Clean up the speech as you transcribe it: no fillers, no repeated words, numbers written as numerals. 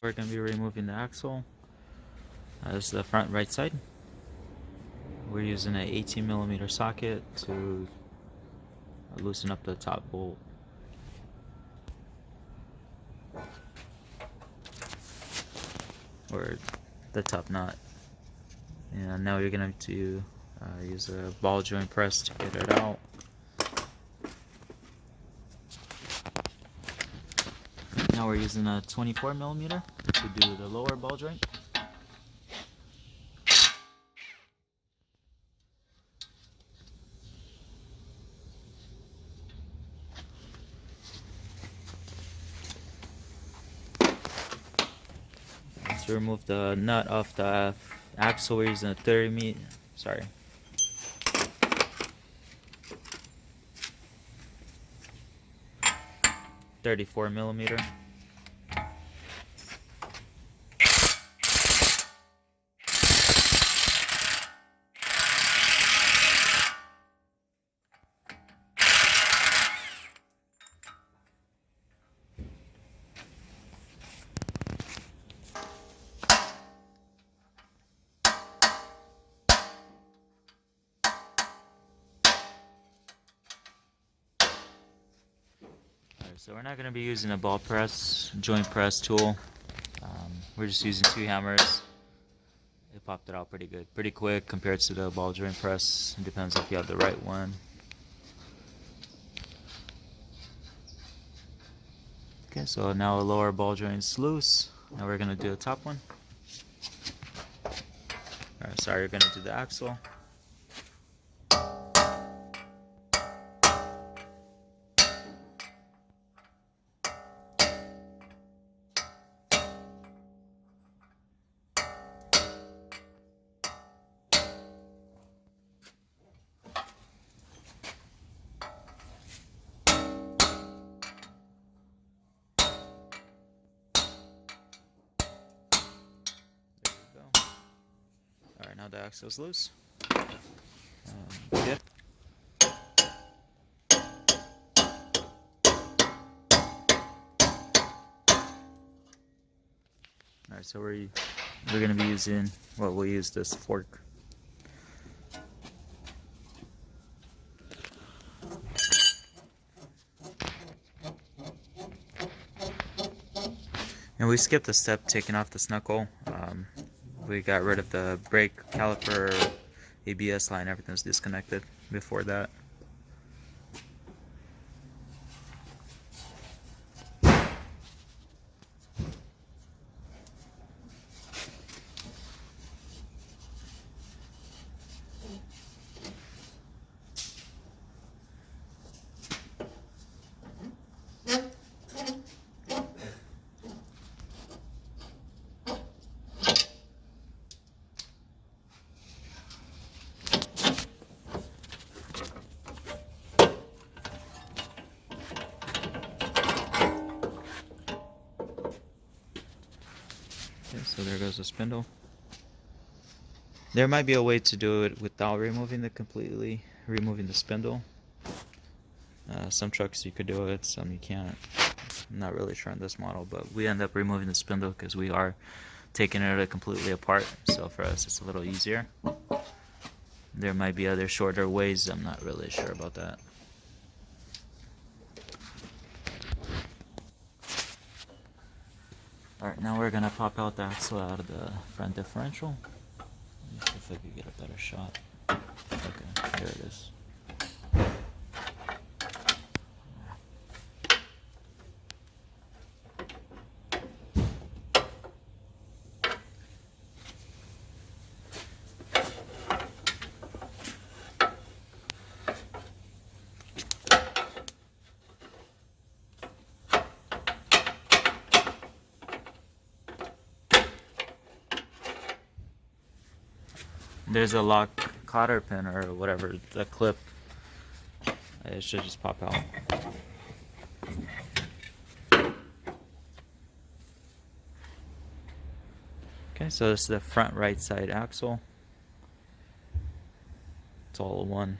We're going to be removing the axle. This is the front right side. We're using an 18mm socket to loosen up the top bolt. Or the top nut. And now you're going to use a ball joint press to get it out. Now we're using a 24mm to do the lower ball joint. To remove the nut off the axle, we're using a 34mm. So we're not going to be using a ball press, joint press tool. We're just using 2 hammers. It popped it out pretty good, pretty quick compared to the ball joint press. It depends if you have the right one. Okay, so now the lower ball joint's loose. Now we're going to do the top one. Alright, sorry, you're going to do the axle. Alright, now the axle's loose. Good. Alright, so we're going to be using, well, we'll use this fork. And we skipped a step taking off the snuckle. We got rid of the brake caliper, ABS line, everything's disconnected before that. Okay, so there goes the spindle. There might be a way to do it without removing the spindle. Some trucks you could do it, some you can't. I'm not really sure on this model, but we end up removing the spindle because we are taking it completely apart. So for us, it's a little easier. There might be other shorter ways. I'm not really sure about that. Alright, now we're gonna pop out the axle out of the front differential. Let's see if I can get a better shot. Okay, there it is. There's a lock cotter pin or whatever, the clip. It should just pop out. Okay, so this is the front right side axle. It's all one.